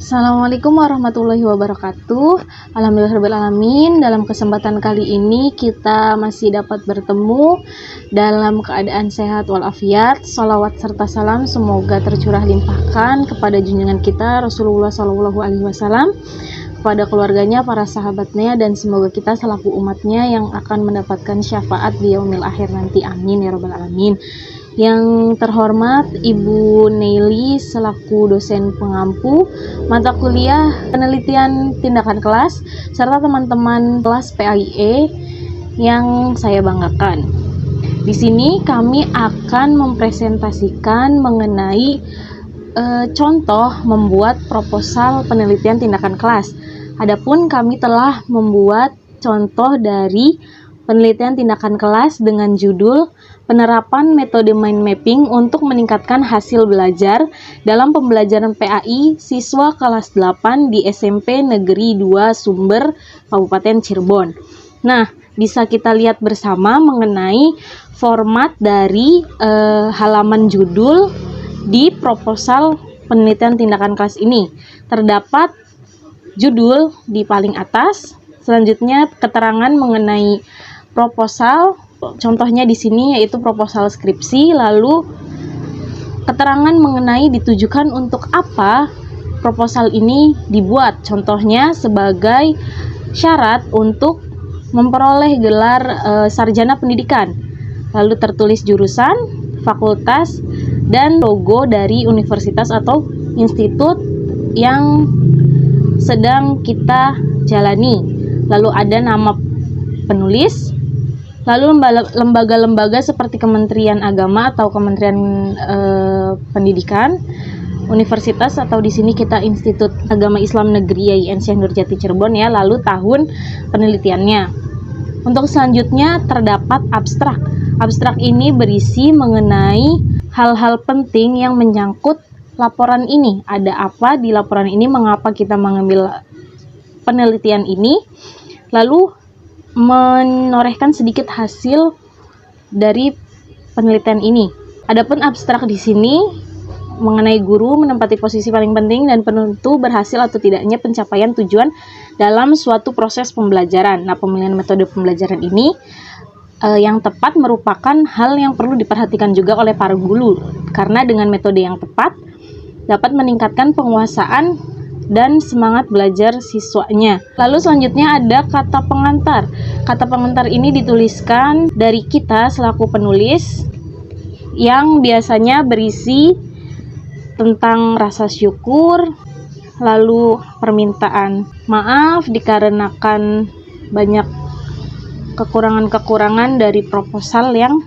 Assalamualaikum warahmatullahi wabarakatuh. Alhamdulillahirrahmanirrahim. Dalam kesempatan kali ini kita masih dapat bertemu dalam keadaan sehat walafiat. Salawat serta salam semoga tercurah limpahkan kepada junjungan kita Rasulullah SAW, kepada keluarganya, para sahabatnya, dan semoga kita selaku umatnya yang akan mendapatkan syafaat di yaumil akhir nanti. Amin ya rabbal alamin. Yang terhormat Ibu Neili selaku dosen pengampu mata kuliah penelitian tindakan kelas serta teman-teman kelas PAIE yang saya banggakan. Di sini kami akan mempresentasikan mengenai contoh membuat proposal penelitian tindakan kelas. Adapun kami telah membuat contoh dari penelitian tindakan kelas dengan judul penerapan metode mind mapping untuk meningkatkan hasil belajar dalam pembelajaran PAI siswa kelas 8 di SMP Negeri 2 Sumber, Kabupaten Cirebon. Nah, bisa kita lihat bersama mengenai format dari halaman judul di proposal penelitian tindakan kelas ini. Terdapat judul di paling atas, selanjutnya keterangan mengenai proposal, contohnya di sini yaitu proposal skripsi, lalu keterangan mengenai ditujukan untuk apa proposal ini dibuat, contohnya sebagai syarat untuk memperoleh gelar sarjana pendidikan, lalu tertulis jurusan, fakultas, dan logo dari universitas atau institut yang sedang kita jalani, lalu ada nama penulis, lalu lembaga-lembaga seperti Kementerian Agama atau Kementerian Pendidikan, universitas atau di sini kita Institut Agama Islam Negeri IAIN Syekh Nurjati Cirebon ya, lalu tahun penelitiannya. Untuk selanjutnya terdapat abstrak. Abstrak ini berisi mengenai hal-hal penting yang menyangkut laporan ini. Ada apa di laporan ini, mengapa kita mengambil penelitian ini, lalu menorehkan sedikit hasil dari penelitian ini. Adapun abstrak di sini mengenai guru menempati posisi paling penting dan penentu berhasil atau tidaknya pencapaian tujuan dalam suatu proses pembelajaran. Nah, pemilihan metode pembelajaran ini yang tepat merupakan hal yang perlu diperhatikan juga oleh para guru, karena dengan metode yang tepat dapat meningkatkan penguasaan dan semangat belajar siswanya. Lalu selanjutnya ada kata pengantar. Kata pengantar ini dituliskan dari kita selaku penulis yang biasanya berisi tentang rasa syukur, lalu permintaan maaf dikarenakan banyak kekurangan-kekurangan dari proposal yang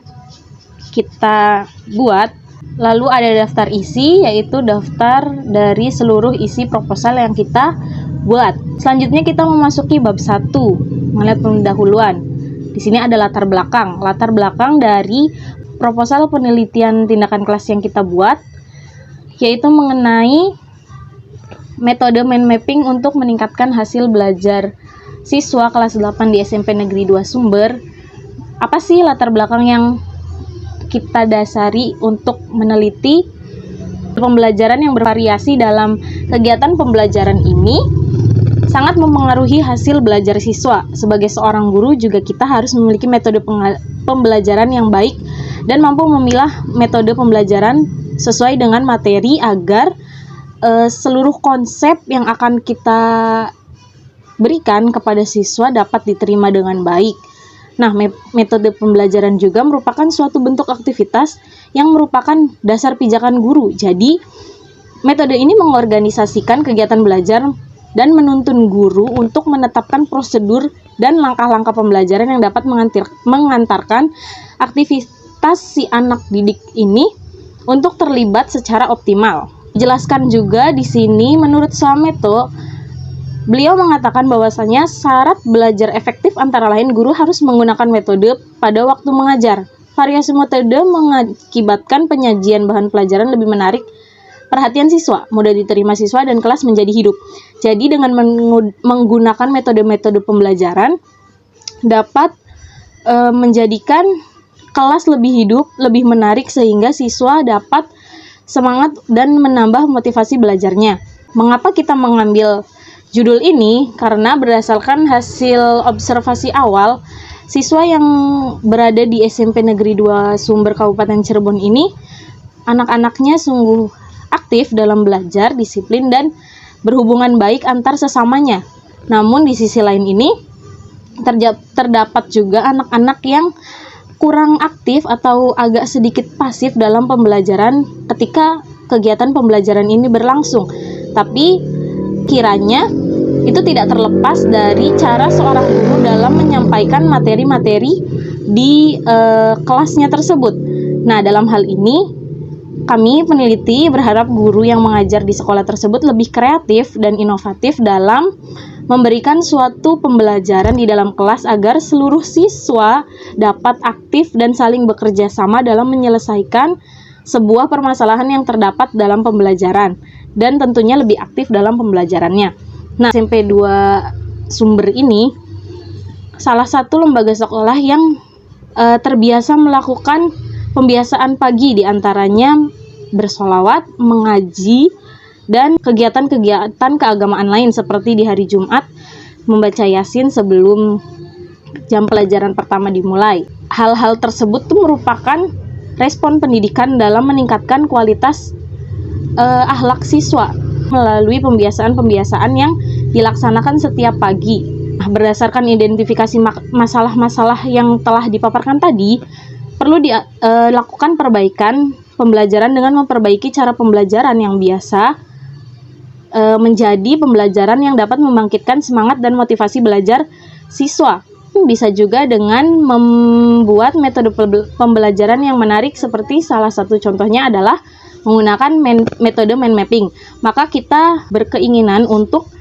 kita buat. Lalu ada daftar isi, yaitu daftar dari seluruh isi proposal yang kita buat. Selanjutnya kita memasuki bab 1, melihat pendahuluan. Di sini ada latar belakang. Latar belakang dari proposal penelitian tindakan kelas yang kita buat, yaitu mengenai metode mind mapping untuk meningkatkan hasil belajar siswa kelas 8 di SMP Negeri 2 Sumber. Apa sih latar belakang yang kita dasari untuk meneliti pembelajaran yang bervariasi dalam kegiatan pembelajaran ini sangat mempengaruhi hasil belajar siswa. Sebagai seorang guru juga kita harus memiliki metode pembelajaran yang baik dan mampu memilah metode pembelajaran sesuai dengan materi agar seluruh konsep yang akan kita berikan kepada siswa dapat diterima dengan baik. Nah, metode pembelajaran juga merupakan suatu bentuk aktivitas yang merupakan dasar pijakan guru. Jadi, metode ini mengorganisasikan kegiatan belajar dan menuntun guru untuk menetapkan prosedur dan langkah-langkah pembelajaran yang dapat mengantarkan aktivitas si anak didik ini untuk terlibat secara optimal. Dijelaskan juga di sini menurut Sameto, beliau mengatakan bahwasanya syarat belajar efektif antara lain guru harus menggunakan metode pada waktu mengajar. Variasi metode mengakibatkan penyajian bahan pelajaran lebih menarik perhatian siswa, mudah diterima siswa, dan kelas menjadi hidup. Jadi dengan menggunakan metode-metode pembelajaran dapat menjadikan kelas lebih hidup, lebih menarik sehingga siswa dapat semangat dan menambah motivasi belajarnya. Mengapa kita mengambil judul ini? Karena berdasarkan hasil observasi awal, siswa yang berada di SMP Negeri 2 Sumber Kabupaten Cirebon ini, anak-anaknya sungguh aktif dalam belajar, disiplin, dan berhubungan baik antar sesamanya. Namun di sisi lain ini, terdapat juga anak-anak yang kurang aktif atau agak sedikit pasif dalam pembelajaran ketika kegiatan pembelajaran ini berlangsung. Tapi kiranya itu tidak terlepas dari cara seorang guru dalam menyampaikan materi-materi di kelasnya tersebut. Nah, dalam hal ini kami peneliti berharap guru yang mengajar di sekolah tersebut lebih kreatif dan inovatif dalam memberikan suatu pembelajaran di dalam kelas agar seluruh siswa dapat aktif dan saling bekerja sama dalam menyelesaikan sebuah permasalahan yang terdapat dalam pembelajaran, dan tentunya lebih aktif dalam pembelajarannya. Nah, SMP 2 Sumber ini salah satu lembaga sekolah yang terbiasa melakukan pembiasaan pagi, diantaranya bersolawat, mengaji, dan kegiatan-kegiatan keagamaan lain seperti di hari Jumat membaca Yasin sebelum jam pelajaran pertama dimulai. Hal-hal tersebut tuh merupakan respon pendidikan dalam meningkatkan kualitas akhlak siswa melalui pembiasaan-pembiasaan yang dilaksanakan setiap pagi. Nah, berdasarkan identifikasi masalah-masalah yang telah dipaparkan tadi, perlu dilakukan perbaikan pembelajaran dengan memperbaiki cara pembelajaran yang biasa menjadi pembelajaran yang dapat membangkitkan semangat dan motivasi belajar siswa. Bisa juga dengan membuat metode pembelajaran yang menarik, seperti salah satu contohnya adalah menggunakan metode mind mapping. Maka kita berkeinginan untuk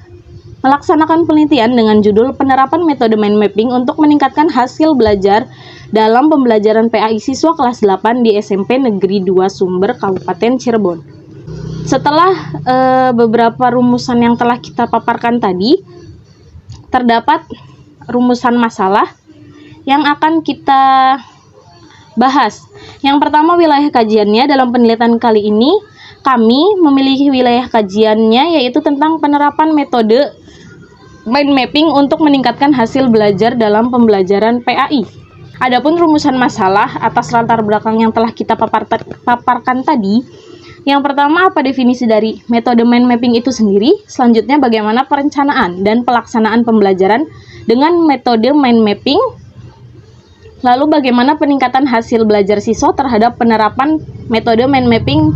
melaksanakan penelitian dengan judul penerapan metode mind mapping untuk meningkatkan hasil belajar dalam pembelajaran PAI siswa kelas 8 di SMP Negeri 2 Sumber Kabupaten Cirebon. Setelah beberapa rumusan yang telah kita paparkan tadi, terdapat rumusan masalah yang akan kita bahas. Yang pertama, wilayah kajiannya. Dalam penelitian kali ini, kami memilih wilayah kajiannya yaitu tentang penerapan metode mind mapping untuk meningkatkan hasil belajar dalam pembelajaran PAI. Adapun rumusan masalah atas latar belakang yang telah kita paparkan tadi, yang pertama, apa definisi dari metode mind mapping itu sendiri? Selanjutnya, bagaimana perencanaan dan pelaksanaan pembelajaran dengan metode mind mapping? Lalu, bagaimana peningkatan hasil belajar siswa terhadap penerapan metode mind mapping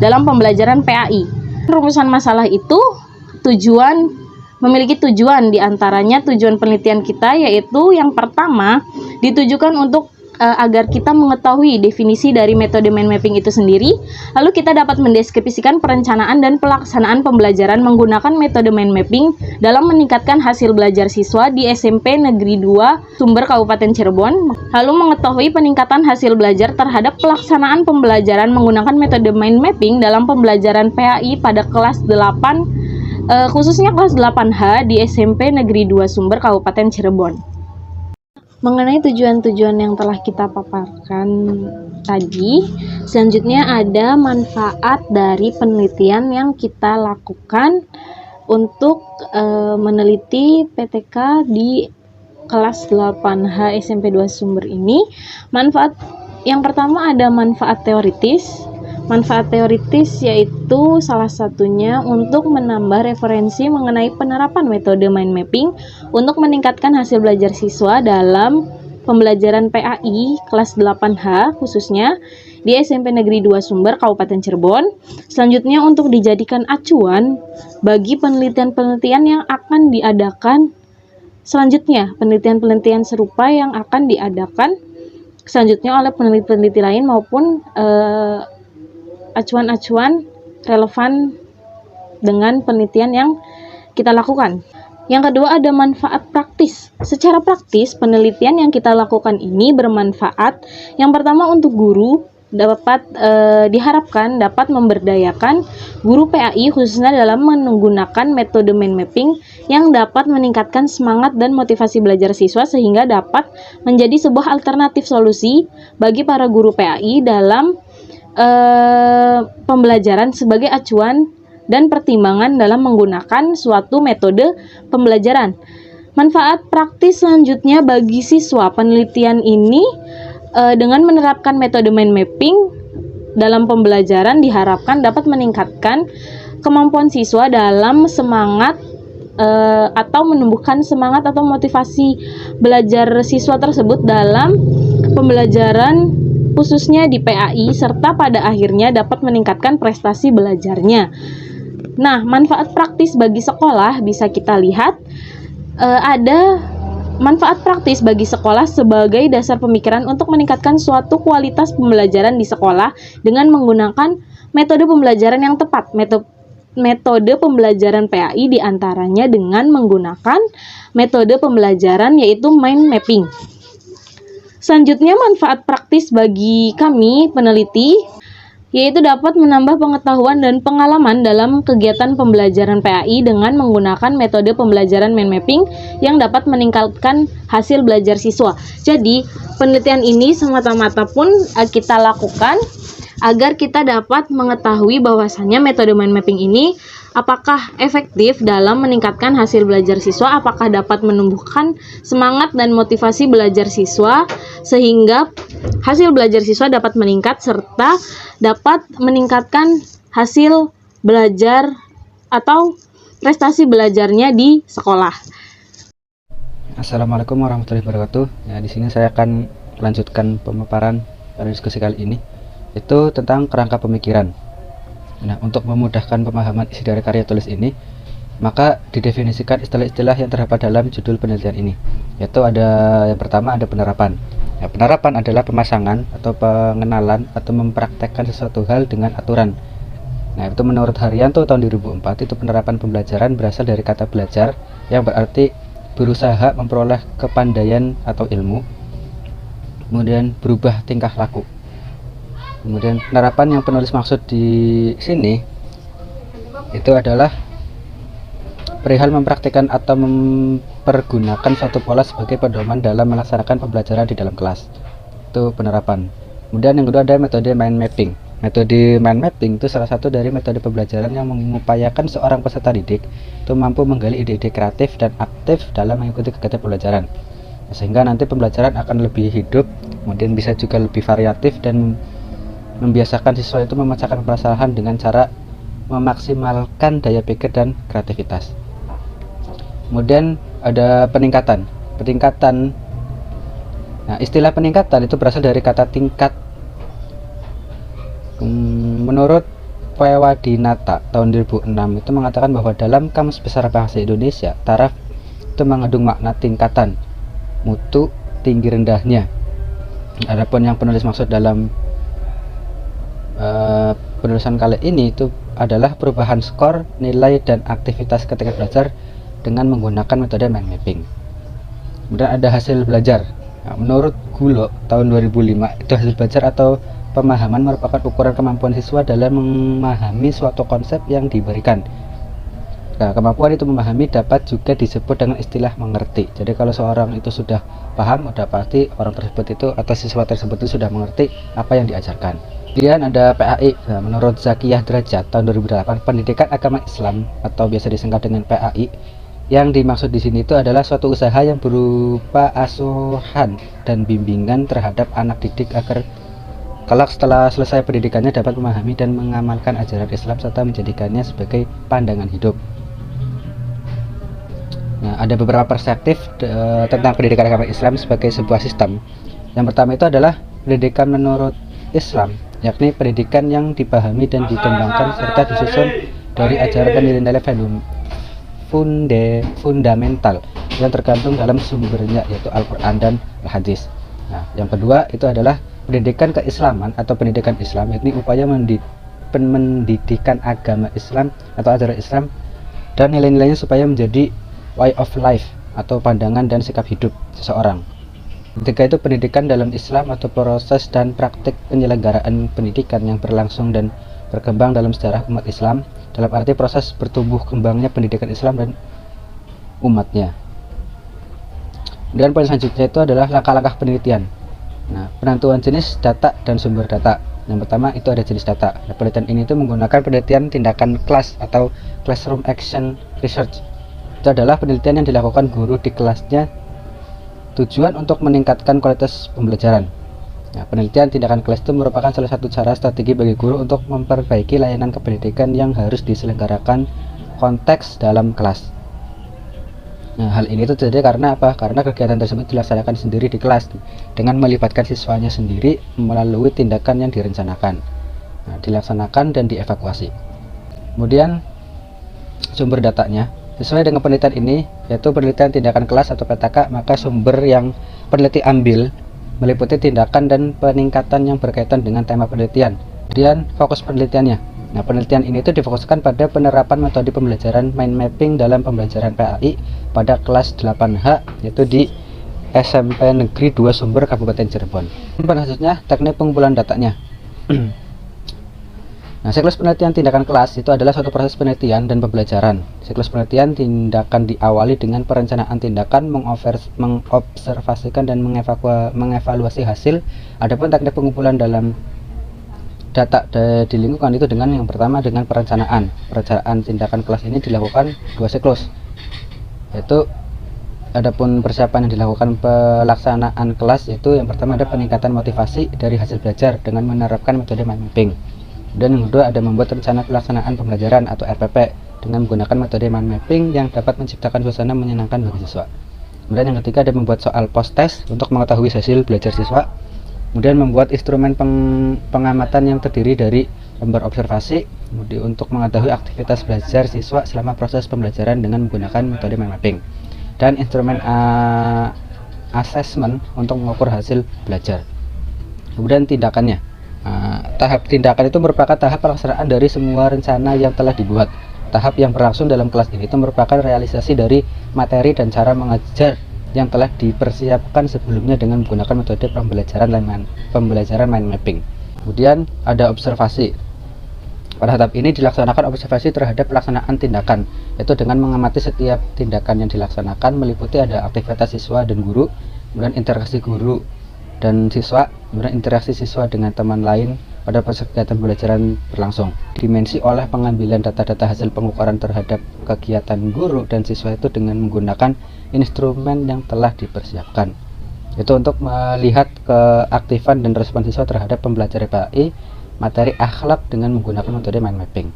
dalam pembelajaran PAI? Rumusan masalah itu memiliki tujuan, diantaranya tujuan penelitian kita yaitu yang pertama ditujukan untuk agar kita mengetahui definisi dari metode mind mapping itu sendiri, lalu kita dapat mendeskripsikan perencanaan dan pelaksanaan pembelajaran menggunakan metode mind mapping dalam meningkatkan hasil belajar siswa di SMP Negeri 2 Sumber Kabupaten Cirebon, lalu mengetahui peningkatan hasil belajar terhadap pelaksanaan pembelajaran menggunakan metode mind mapping dalam pembelajaran PAI pada kelas 8, khususnya kelas 8H di SMP Negeri 2 Sumber Kabupaten Cirebon. Mengenai tujuan-tujuan yang telah kita paparkan tadi, selanjutnya ada manfaat dari penelitian yang kita lakukan untuk meneliti PTK di kelas 8H SMP 2 Sumber ini. Manfaat yang pertama ada manfaat teoritis. Manfaat teoritis yaitu salah satunya untuk menambah referensi mengenai penerapan metode mind mapping untuk meningkatkan hasil belajar siswa dalam pembelajaran PAI kelas 8H khususnya di SMP Negeri 2 Sumber Kabupaten Cirebon. Selanjutnya, untuk dijadikan acuan bagi penelitian-penelitian yang akan diadakan selanjutnya, penelitian-penelitian serupa yang akan diadakan selanjutnya oleh peneliti-peneliti lain maupun acuan-acuan relevan dengan penelitian yang kita lakukan. Yang kedua, ada manfaat praktis. Secara praktis, penelitian yang kita lakukan ini bermanfaat. Yang pertama, untuk guru diharapkan dapat memberdayakan guru PAI khususnya dalam menggunakan metode mind mapping yang dapat meningkatkan semangat dan motivasi belajar siswa sehingga dapat menjadi sebuah alternatif solusi bagi para guru PAI dalam pembelajaran sebagai acuan dan pertimbangan dalam menggunakan suatu metode pembelajaran. Manfaat praktis selanjutnya bagi siswa penelitian ini dengan menerapkan metode mind mapping dalam pembelajaran diharapkan dapat meningkatkan kemampuan siswa dalam semangat atau menumbuhkan semangat atau motivasi belajar siswa tersebut dalam pembelajaran khususnya di PAI, serta pada akhirnya dapat meningkatkan prestasi belajarnya. Nah, manfaat praktis bagi sekolah bisa kita lihat ada manfaat praktis bagi sekolah sebagai dasar pemikiran untuk meningkatkan suatu kualitas pembelajaran di sekolah dengan menggunakan metode pembelajaran yang tepat. Metode pembelajaran PAI diantaranya dengan menggunakan metode pembelajaran yaitu mind mapping. Selanjutnya, manfaat praktis bagi kami peneliti yaitu dapat menambah pengetahuan dan pengalaman dalam kegiatan pembelajaran PAI dengan menggunakan metode pembelajaran mind mapping yang dapat meningkatkan hasil belajar siswa. Jadi, penelitian ini semata-mata pun kita lakukan agar kita dapat mengetahui bahwasannya metode mind mapping ini apakah efektif dalam meningkatkan hasil belajar siswa, apakah dapat menumbuhkan semangat dan motivasi belajar siswa sehingga hasil belajar siswa dapat meningkat serta dapat meningkatkan hasil belajar atau prestasi belajarnya di sekolah. Assalamualaikum warahmatullahi wabarakatuh. Ya, di sini saya akan melanjutkan pemaparan pada diskusi kali ini, yaitu tentang kerangka pemikiran. Nah, untuk memudahkan pemahaman isi dari karya tulis ini, maka didefinisikan istilah-istilah yang terdapat dalam judul penelitian ini, yaitu yang pertama ada penerapan. Ya, penerapan adalah pemasangan atau pengenalan atau mempraktekkan sesuatu hal dengan aturan. Nah, itu menurut Haryanto tahun 2004, itu penerapan pembelajaran berasal dari kata belajar yang berarti berusaha memperoleh kepandaian atau ilmu, kemudian berubah tingkah laku. Kemudian penerapan yang penulis maksud di sini itu adalah perihal mempraktikkan atau mempergunakan suatu pola sebagai pedoman dalam melaksanakan pembelajaran di dalam kelas. Itu penerapan. Kemudian yang kedua ada metode mind mapping. Metode mind mapping itu salah satu dari metode pembelajaran yang mengupayakan seorang peserta didik itu mampu menggali ide-ide kreatif dan aktif dalam mengikuti kegiatan pembelajaran, sehingga nanti pembelajaran akan lebih hidup, kemudian bisa juga lebih variatif dan membiasakan siswa itu memecahkan permasalahan dengan cara memaksimalkan daya pikir dan kreativitas. Kemudian ada peningkatan. Nah, istilah peningkatan itu berasal dari kata tingkat. Menurut Pewadinata tahun 2006 itu mengatakan bahwa dalam Kamus Besar Bahasa Indonesia, taraf itu mengandung makna tingkatan, mutu, tinggi rendahnya. Adapun yang penulis maksud dalam penulisan kali ini itu adalah perubahan skor, nilai, dan aktivitas ketika belajar dengan menggunakan metode mind mapping. Kemudian ada hasil belajar. Nah, menurut Gulo tahun 2005 itu hasil belajar atau pemahaman merupakan ukuran kemampuan siswa dalam memahami suatu konsep yang diberikan. Nah, kemampuan itu memahami dapat juga disebut dengan istilah mengerti. Jadi kalau seorang itu sudah paham, udah pasti orang tersebut itu atau siswa tersebut itu sudah mengerti apa yang diajarkan. Kemudian ada PAI. Nah, menurut Zakiyah Derajat tahun 2008, pendidikan agama Islam atau biasa disingkat dengan PAI, yang dimaksud di sini itu adalah suatu usaha yang berupa asuhan dan bimbingan terhadap anak didik agar kelak setelah selesai pendidikannya dapat memahami dan mengamalkan ajaran Islam serta menjadikannya sebagai pandangan hidup. Nah, ada beberapa perspektif tentang pendidikan agama Islam sebagai sebuah sistem. Yang pertama itu adalah pendidikan menurut Islam, yakni pendidikan yang dipahami dan dikembangkan serta disusun dari ajaran dan nilai-nilai fundamental yang tergantung dalam sumbernya, yaitu Al-Quran dan Al-Hadis. Nah, yang kedua itu adalah pendidikan keislaman atau pendidikan Islam, yakni upaya mendidikan agama Islam atau ajaran Islam dan nilai-nilainya supaya menjadi way of life atau pandangan dan sikap hidup seseorang. Ketiga itu pendidikan dalam Islam atau proses dan praktik penyelenggaraan pendidikan yang berlangsung dan berkembang dalam sejarah umat Islam, dalam arti proses bertumbuh kembangnya pendidikan Islam dan umatnya. Kemudian poin selanjutnya itu adalah langkah-langkah penelitian. Nah, penentuan jenis data dan sumber data. Yang pertama itu ada jenis data. Nah, penelitian ini itu menggunakan penelitian tindakan kelas atau classroom action research. Itu adalah penelitian yang dilakukan guru di kelasnya, tujuan untuk meningkatkan kualitas pembelajaran. Nah, penelitian tindakan kelas itu merupakan salah satu cara strategi bagi guru untuk memperbaiki layanan kependidikan yang harus diselenggarakan konteks dalam kelas. Nah, hal ini terjadi karena apa? Karena kegiatan tersebut dilaksanakan sendiri di kelas dengan melibatkan siswanya sendiri melalui tindakan yang direncanakan, dilaksanakan dan dievakuasi. Kemudian sumber datanya sesuai dengan penelitian ini, yaitu penelitian tindakan kelas atau PTK, maka sumber yang peneliti ambil meliputi tindakan dan peningkatan yang berkaitan dengan tema penelitian. Kemudian fokus penelitiannya. Nah, penelitian ini itu difokuskan pada penerapan metode pembelajaran mind mapping dalam pembelajaran PAI pada kelas 8H, yaitu di SMP Negeri 2 Sumber Kabupaten Cirebon. Selanjutnya teknik pengumpulan datanya. Nah, siklus penelitian tindakan kelas itu adalah suatu proses penelitian dan pembelajaran. Siklus penelitian tindakan diawali dengan perencanaan tindakan, mengobservasikan dan mengevaluasi hasil. Adapun teknik pengumpulan dalam data di lingkungan itu dengan yang pertama dengan perencanaan. Perencanaan tindakan kelas ini dilakukan 2 siklus, yaitu adapun persiapan yang dilakukan pelaksanaan kelas, yaitu yang pertama ada peningkatan motivasi dari hasil belajar dengan menerapkan metode mind mapping. Dan yang kedua ada membuat rencana pelaksanaan pembelajaran atau RPP dengan menggunakan metode mind mapping yang dapat menciptakan suasana menyenangkan bagi siswa. Kemudian yang ketiga ada membuat soal post test untuk mengetahui hasil belajar siswa. Kemudian membuat instrumen pengamatan yang terdiri dari lembar observasi, kemudian untuk mengetahui aktivitas belajar siswa selama proses pembelajaran dengan menggunakan metode mind mapping, dan instrumen assessment untuk mengukur hasil belajar. Kemudian tindakannya. Tahap tindakan itu merupakan tahap pelaksanaan dari semua rencana yang telah dibuat. Tahap yang berlangsung dalam kelas ini itu merupakan realisasi dari materi dan cara mengajar yang telah dipersiapkan sebelumnya dengan menggunakan metode pembelajaran mind mapping. Kemudian ada observasi. Pada tahap ini dilaksanakan observasi terhadap pelaksanaan tindakan, yaitu dengan mengamati setiap tindakan yang dilaksanakan, meliputi ada aktivitas siswa dan guru, kemudian interaksi guru dan siswa, kemudian interaksi siswa dengan teman lain pada proses kegiatan pembelajaran berlangsung. Dimensi oleh pengambilan data-data hasil pengukuran terhadap kegiatan guru dan siswa itu dengan menggunakan instrumen yang telah dipersiapkan. Itu untuk melihat keaktifan dan respon siswa terhadap pembelajaran PAI materi akhlak dengan menggunakan metode mind mapping.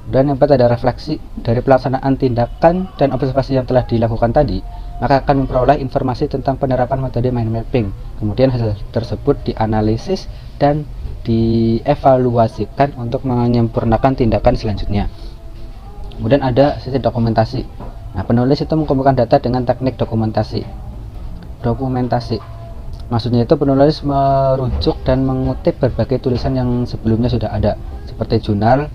Dan yang keempat ada refleksi dari pelaksanaan tindakan dan observasi yang telah dilakukan tadi, maka akan memperoleh informasi tentang penerapan metode mind mapping. Kemudian hasil tersebut dianalisis dan dievaluasikan untuk menyempurnakan tindakan selanjutnya. Kemudian ada sisi dokumentasi. Nah, penulis itu mengumpulkan data dengan teknik dokumentasi. Maksudnya itu penulis merujuk dan mengutip berbagai tulisan yang sebelumnya sudah ada, seperti jurnal,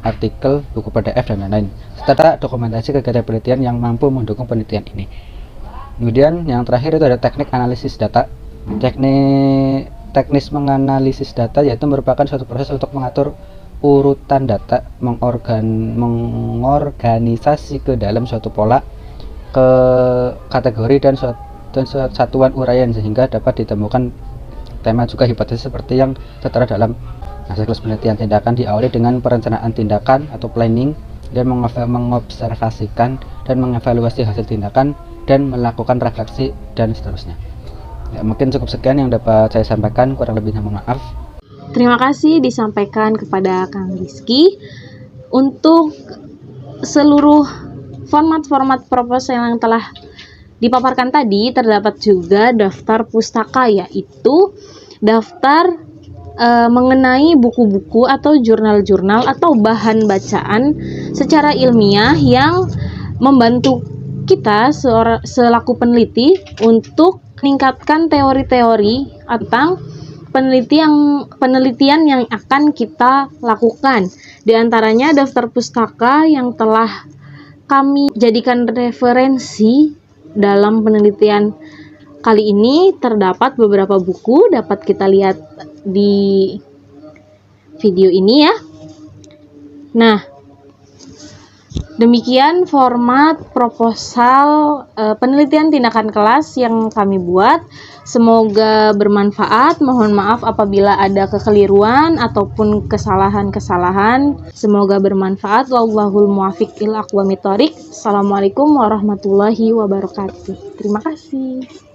artikel, buku PDF dan lain-lain, serta dokumentasi kegiatan penelitian yang mampu mendukung penelitian ini. Kemudian yang terakhir itu ada teknik analisis data. Teknis menganalisis data yaitu merupakan suatu proses untuk mengatur urutan data, mengorganisasi ke dalam suatu pola, ke kategori dan satuan uraian sehingga dapat ditemukan tema juga hipotesis seperti yang tertera dalam siklus penelitian tindakan diawali dengan perencanaan tindakan atau planning dan mengobservasikan dan mengevaluasi hasil tindakan dan melakukan refleksi dan seterusnya. Ya, mungkin cukup sekian yang dapat saya sampaikan, kurang lebihnya mohon maaf. Terima kasih disampaikan kepada Kang Rizky. Untuk seluruh format-format proposal yang telah dipaparkan tadi, terdapat juga daftar pustaka, yaitu daftar mengenai buku-buku atau jurnal-jurnal atau bahan bacaan secara ilmiah yang membantu kita selaku peneliti untuk meningkatkan teori-teori tentang penelitian yang akan kita lakukan. Di antaranya daftar pustaka yang telah kami jadikan referensi dalam penelitian kali ini terdapat beberapa buku, dapat kita lihat di video ini ya. Nah, Demikian format proposal penelitian tindakan kelas yang kami buat. Semoga bermanfaat. Mohon maaf apabila ada kekeliruan ataupun kesalahan-kesalahan. Semoga bermanfaat. Wallahul muwaffiq ila aqwamit thoriq. Assalamualaikum warahmatullahi wabarakatuh. Terima kasih.